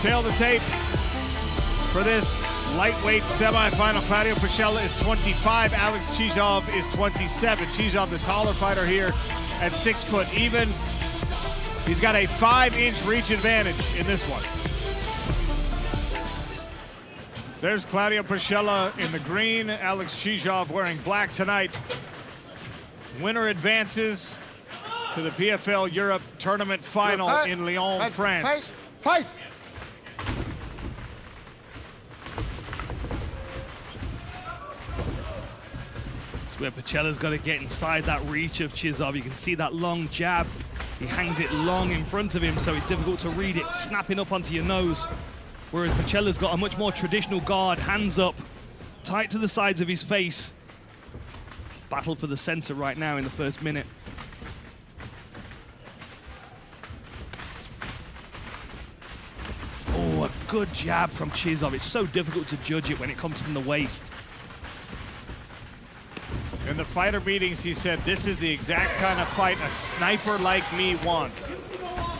Tail the tape for this lightweight semifinal. Claudio Pacella is 25, Alex Chizov is 27. Chizov, the taller fighter here at 6 foot even. He's got a 5-inch reach advantage in this one. There's Claudio Pacella in the green, Alex Chizov wearing black tonight. Winner advances to the PFL Europe Tournament final in Lyon, France. Fight! It's where Pacella's got to get inside that reach of Chizov. You can see that long jab. He hangs it long in front of him, so it's difficult to read it, snapping up onto your nose. Whereas Pacella's got a much more traditional guard, hands up, tight to the sides of his face. Battle for the center right now in the first minute. Oh, a good jab from Chizov. It's so difficult to judge it when it comes from the waist. In the fighter meetings, he said, this is the exact kind of fight a sniper like me wants.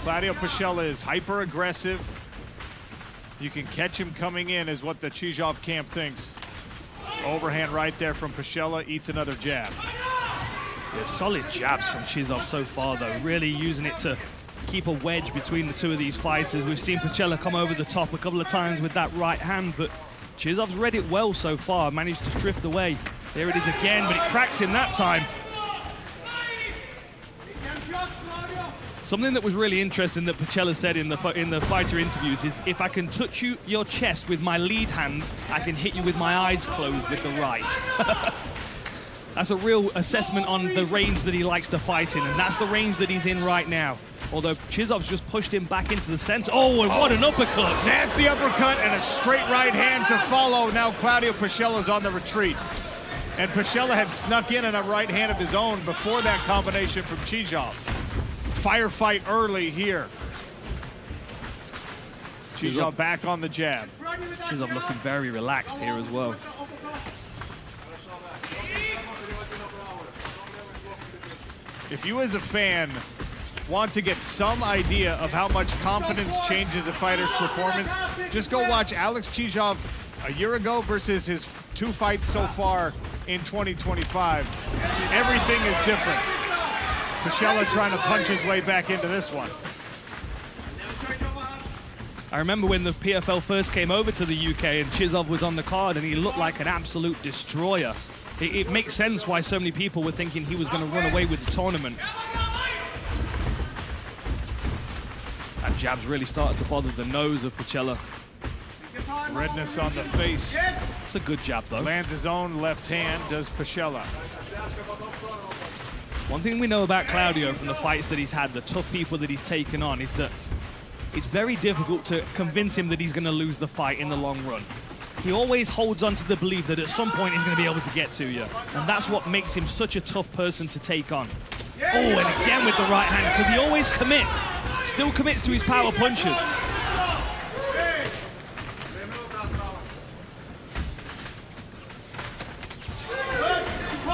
Claudio Pacella is hyper-aggressive. You can catch him coming in, is what the Chizov camp thinks. Overhand right there from Pacella, eats another jab. Yeah, solid jabs from Chizov so far, though. Really using it to keep a wedge between the two of these fighters. We've seen Pacella come over the top a couple of times with that right hand, but Chizov's read it well so far, managed to drift away. There it is again, but it cracks him that time. Something that was really interesting that Pacella said in the fighter interviews is, if I can touch your chest with my lead hand, I can hit you with my eyes closed with the right. That's a real assessment on the range that he likes to fight in, and that's the range that he's in right now. Although Chizov's just pushed him back into the center. Oh, and what an uppercut. Nasty uppercut and a straight right hand to follow. Now Claudio Pacella's on the retreat. And Pacella had snuck in a right hand of his own before that combination from Chizov. Firefight early here. Chizov back on the jab. Chizov looking very relaxed here as well. If you as a fan want to get some idea of how much confidence changes a fighter's performance, just go watch Alex Chizov a year ago versus his 2 fights so far in 2025. Everything is different. Pacella trying to punch his way back into this one. I remember when the PFL first came over to the UK and Chizov was on the card and he looked like an absolute destroyer. It makes sense why so many people were thinking he was going to run away with the tournament. That jab's really started to bother the nose of Pacella. Redness on the face. It's a good jab, though. Lands his own left hand, does Pacella. One thing we know about Claudio from the fights that he's had, the tough people that he's taken on, is that it's very difficult to convince him that he's going to lose the fight in the long run. He always holds on to the belief that at some point he's going to be able to get to you. And that's what makes him such a tough person to take on. Oh, and again with the right hand, because he always commits. Still commits to his power punches.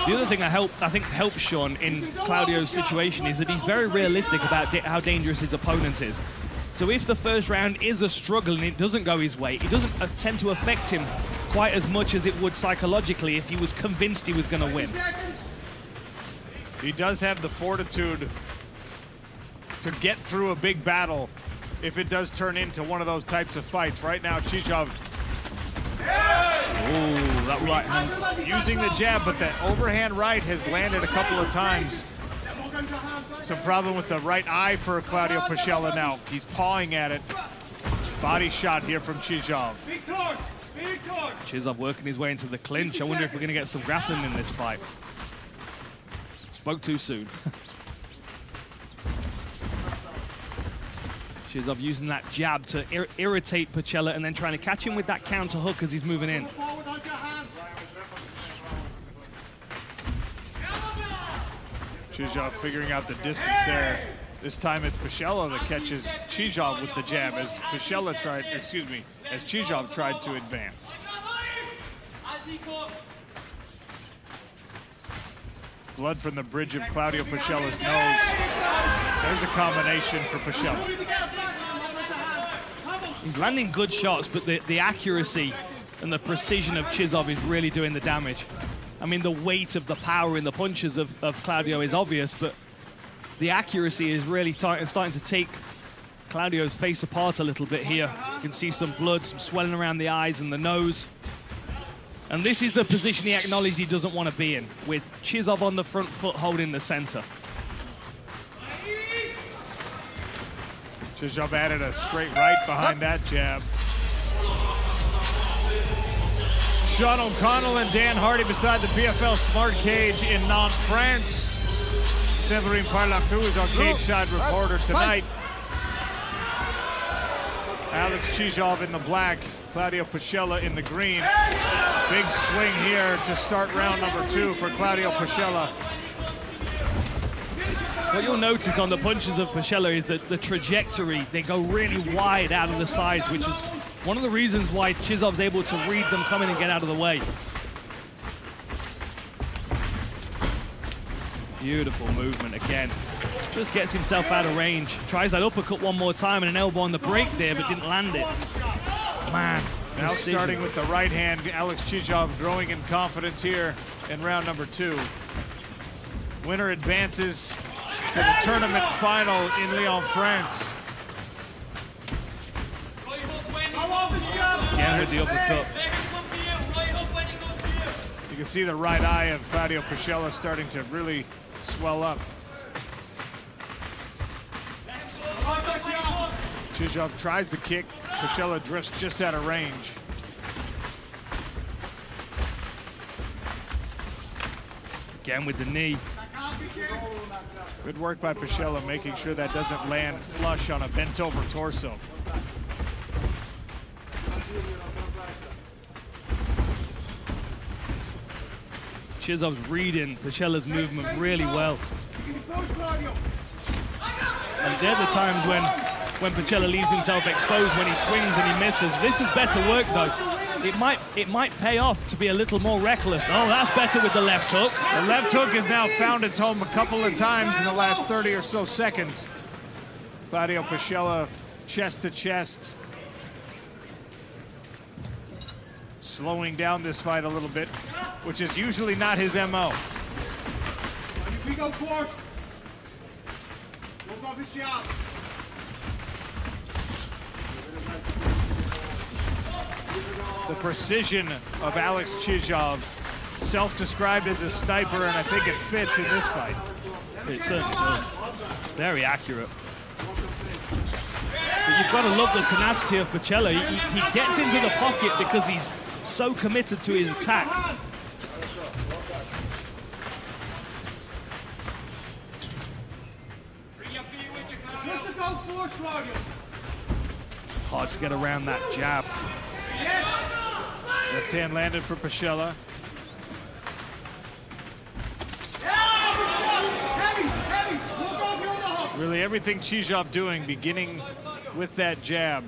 The other thing I think helps Sean in Claudio's situation is that he's very realistic about how dangerous his opponent is. So if the first round is a struggle and it doesn't go his way, it doesn't tend to affect him quite as much as it would psychologically if he was convinced he was going to win. He does have the fortitude to get through a big battle if it does turn into one of those types of fights. Right now, Chizov that right hand. Using the jab, but that overhand right has landed a couple of times. Some problem with the right eye for Claudio Pacella now. He's pawing at it. Body shot here from Chizov. Chizov working his way into the clinch. I wonder if we're going to get some grappling in this fight. Spoke too soon. Chizov using that jab to irritate Pacella and then trying to catch him with that counter hook as he's moving in. Chizov figuring out the distance there. This time it's Pacella that catches Chizov with the jab as Chizov tried to advance. Blood from the bridge of Claudio Pacella's nose. There's a combination for Pacella. He's landing good shots, but the accuracy and the precision of Chizov is really doing the damage. I mean, the weight of the power in the punches of Claudio is obvious, but the accuracy is really starting to take Claudio's face apart a little bit here. You can see some blood, some swelling around the eyes and the nose. And this is the position he acknowledged he doesn't want to be in, with Chizov on the front foot holding the center. Chizov added a straight right behind that jab. Sean O'Connell and Dan Hardy beside the PFL Smart Cage in Nantes, France. Chizov 𝗘𝗨𝗥𝗢𝗣𝗘 is our cage side reporter tonight. Alex Chizov in the black, Claudio Pacella in the green. Big swing here to start round number 2 for Claudio Pacella. What you'll notice on the punches of Pacella is that the trajectory, they go really wide out of the sides, which is one of the reasons why Chizov's able to read them coming and get out of the way. Beautiful movement again. Just gets himself out of range. Tries that uppercut one more time and an elbow on the break there, but didn't land it. Man. Now precision. starting with the right hand, Alex Chizov growing in confidence here in round number 2. Winner advances to the tournament final in Lyon, France. Again with the uppercut. You can see the right eye of Claudio Pacella starting to really swell up. Chizov tries the kick. Pacella drifts just out of range. Again with the knee. Good work by Pacella, making sure that doesn't land flush on a bent over torso. Chizov's reading Pacella's movement really well. And they're the times when Pacella leaves himself exposed, when he swings and he misses. This is better work though. It might pay off to be a little more reckless. Oh, that's better with the left hook. The left hook has now found its home a couple of times in the last 30 or so seconds. Claudio Pacella chest to chest. Slowing down this fight a little bit, which is usually not his MO. The precision of Alex Chizov, self-described as a sniper, and I think it fits in this fight. It certainly does. Very accurate. But you've got to love the tenacity of Pacella. He gets into the pocket because he's so committed to his attack. Hard to get around that jab. Left hand landed for Pacella. Really everything Chizov doing, beginning with that jab.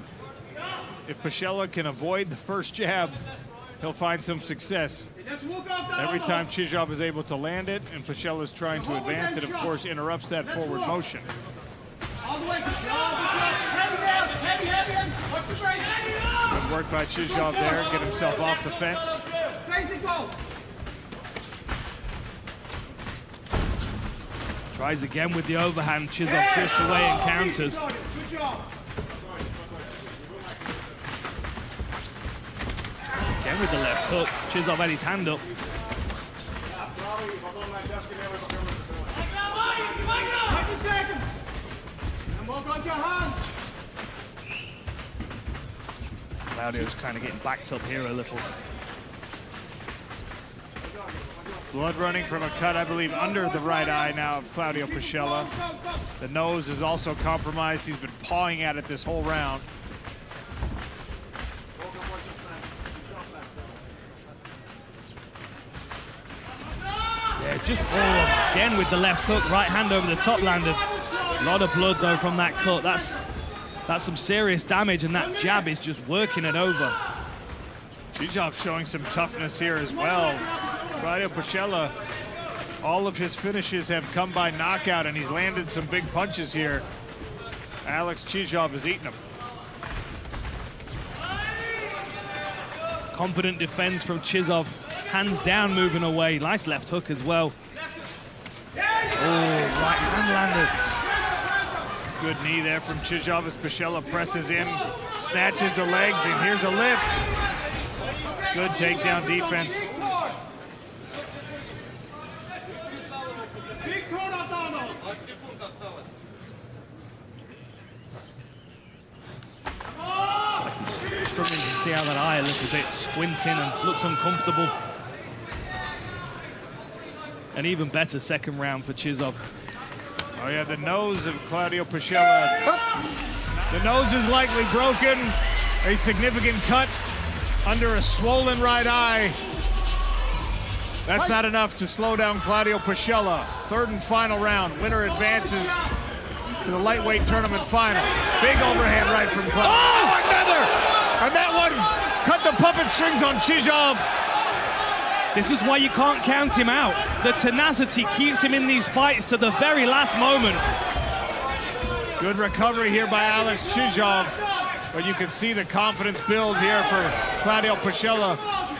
If Pacella can avoid the first jab, he'll find some success. Every time Chizov is able to land it and Pacella is trying to advance, it of course interrupts that forward motion. Good work by Chizov there, get himself off the fence. Tries again with the overhand. Chizov drifts away and counters. Again with the left hook. Chizov had his hand up. Claudio's kind of getting backed up here a little. Blood running from a cut, I believe, under the right eye now of Claudio Pacella. The nose is also compromised. He's been pawing at it this whole round. Yeah, just again with the left hook, right hand over the top landed. A lot of blood though from that cut. That's some serious damage, and that jab is just working it over. Chizov showing some toughness here as well. Claudio Pacella, all of his finishes have come by knockout, and he's landed some big punches here. Alex Chizov is eating them. Confident defense from Chizov. Hands down, moving away. Nice left hook as well. Oh, right hand landed. Good knee there from Chizov as Pacella presses in, snatches the legs, and here's a lift. Good takedown defense. Struggling to see out that eye a little bit, squinting and looks uncomfortable. An even better second round for Chizov. Oh yeah, the nose of Claudio Pacella. The nose is likely broken. A significant cut under a swollen right eye. That's not enough to slow down Claudio Pacella. Third and final round. Winner advances to the lightweight tournament final. Big overhand right from Claudio. Oh, another! And that one cut the puppet strings on Chizov. This is why you can't count him out. The tenacity keeps him in these fights to the very last moment. Good recovery here by Alex Chizov. But you can see the confidence build here for Claudio Pacella.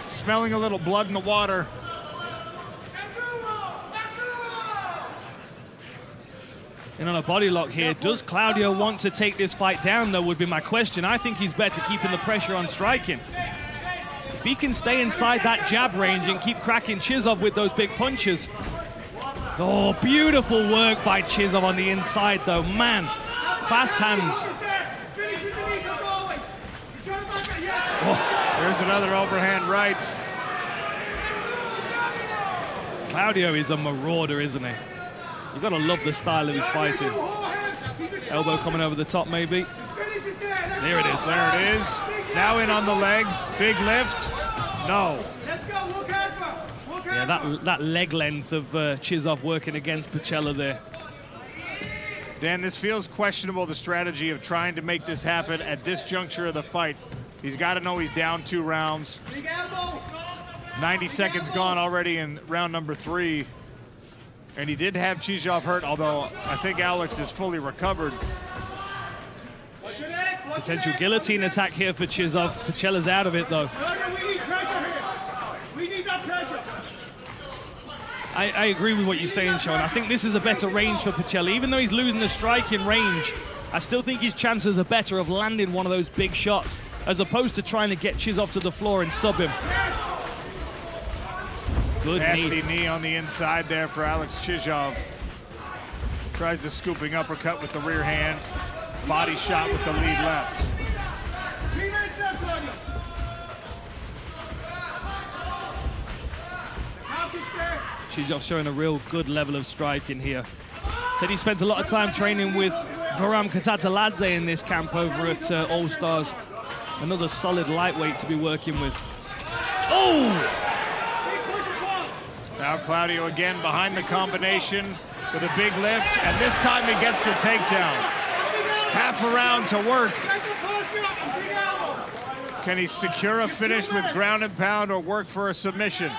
Smelling a little blood in the water. And on a body lock here, does Claudio want to take this fight down, though, would be my question. I think he's better keeping the pressure on striking. If he can stay inside that jab range and keep cracking Chizov with those big punches. Oh, beautiful work by Chizov on the inside, though. Man, fast hands. Oh, there's another overhand right. Claudio is a marauder, isn't he? You've got to love the style of his fighting. Elbow coming over the top, maybe. There it is. There it is. Now in on the legs. Big lift. No. Yeah, that leg length of Chizov working against Pacella there. Dan, this feels questionable, the strategy of trying to make this happen at this juncture of the fight. He's got to know he's down 2 rounds. 90 seconds gone already in round number 3. And he did have Chizov hurt, although I think Alex is fully recovered. Potential guillotine attack here for Chizov. Pacella's out of it, though. I agree with what you're saying, Sean. I think this is a better range for Pacella. Even though he's losing the striking range, I still think his chances are better of landing one of those big shots, as opposed to trying to get Chizov to the floor and sub him. Good nasty knee on the inside there for Alex Chizov. Tries the scooping uppercut with the rear hand. Body shot with the lead left. Chizov showing a real good level of striking here. Said he spent a lot of time training with 𝗟𝗨𝗘𝗏𝗃 in this camp over at All Stars. Another solid lightweight to be working with. Oh! Now Claudio again behind the combination with a big lift, and this time he gets the takedown. Half a round to work. Can he secure a finish with ground and pound or work for a submission?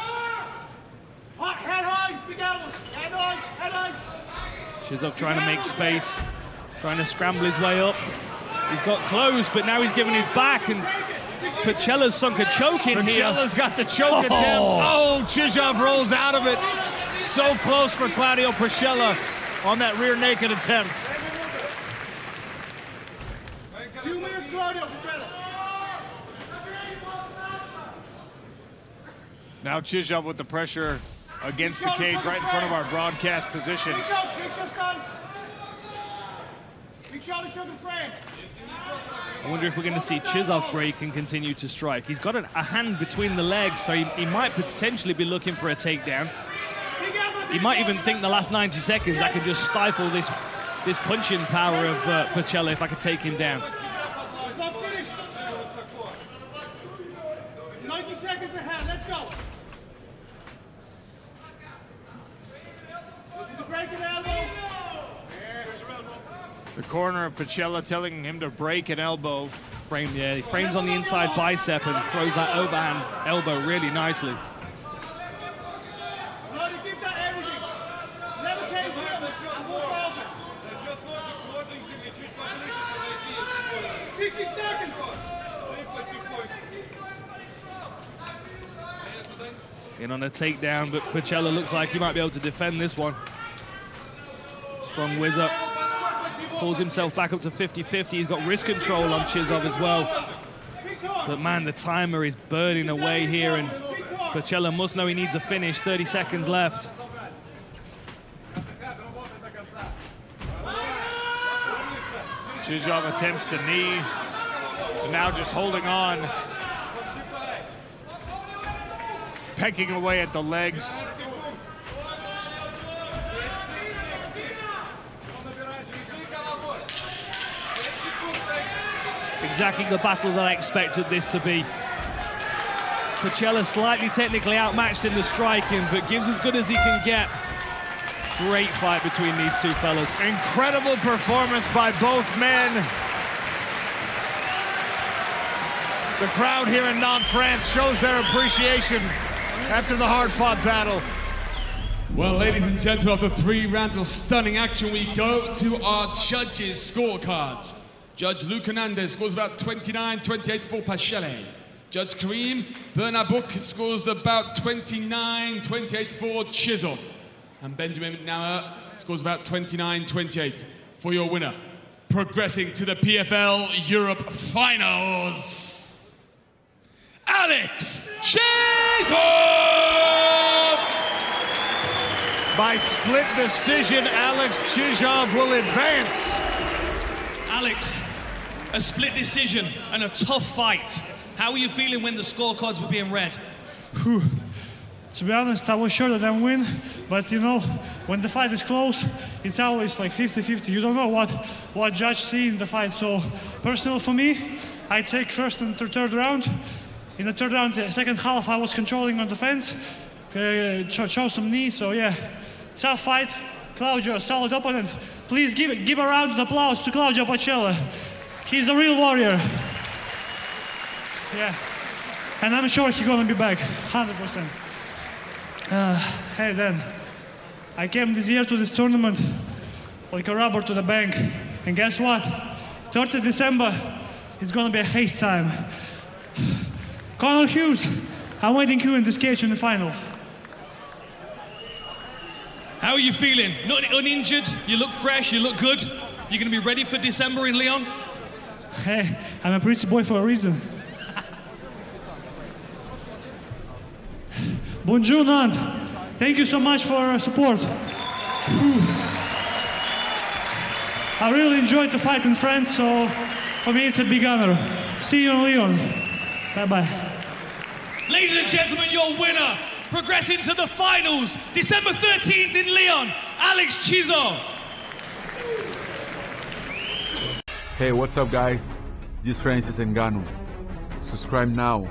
Chizov trying to make space, trying to scramble his way up. He's got close, but now he's giving his back, and Pacella's sunk a choke in here. Pacella's got the choke attempt. Oh, Chizov rolls out of it. So close for Claudio Pacella on that rear naked attempt. 2 minutes, Claudio Pacella. Now Chizov with the pressure against the cage right in front of our broadcast position. I wonder if we're going to see Chizov break and continue to strike. He's got a hand between the legs, so he might potentially be looking for a takedown. He might even think the last 90 seconds, I can just stifle this punching power of Pacella if I could take him down. 90 seconds ahead, let's go. Break an elbow. The corner of Pacella telling him to break an elbow. He frames on the inside bicep and throws that overhand elbow really nicely. 60 seconds. In on a takedown, but Pacella looks like he might be able to defend this one. Strong whiz up. Pulls himself back up to 50-50. He's got wrist control on Chizov as well. But man, the timer is burning away here, and Pacella must know he needs a finish. 30 seconds left. Chizov attempts the knee, and now just holding on. Pecking away at the legs. Exactly the battle that I expected this to be. Pacella slightly technically outmatched in the striking, but gives as good as he can get. Great fight between these two fellas. Incredible performance by both men. The crowd here in Nantes, France shows their appreciation after the hard-fought battle. Well, ladies and gentlemen, after 3 rounds of stunning action, we go to our judges' scorecards. Judge Luke Hernandez scores about 29-28 for Pacella. Judge 𝗘𝗨𝗥𝗢𝗣𝗘 scores the bout 29-28 for Chizov. And Benjamin McNamara scores about 29-28 for your winner. Progressing to the PFL Europe Finals, Alex Chizov! By split decision, Alex Chizov will advance. Alex, a split decision and a tough fight. How were you feeling when the scorecards were being read? To be honest, I was sure that I win, but you know, when the fight is close, it's always like 50-50. You don't know what judge see in the fight. So, personal for me, I take first and third round. In the third round, the second half, I was controlling on defense, show some knees. So yeah, tough fight. Claudio, solid opponent. Please give a round of applause to Claudio Pacella. He's a real warrior. Yeah, and I'm sure he's gonna be back, 100%. Hey, Dan, I came this year to this tournament like a rubber to the bank. And guess what? 30 December, it's gonna be a haste time. Conor Hughes, I'm waiting you in this cage in the final. How are you feeling? Not uninjured? You look fresh, you look good. You're gonna be ready for December in Lyon? Hey, I'm a pretty boy for a reason. Bonjour, Nantes. Thank you so much for your support. I really enjoyed the fight in France, so for me it's a big honor. See you in Lyon. Bye-bye. Ladies and gentlemen, your winner, progressing to the finals, December 13th in Lyon, Alex Chizov. Hey, what's up, guys? This is Francis Ngannou. Subscribe now.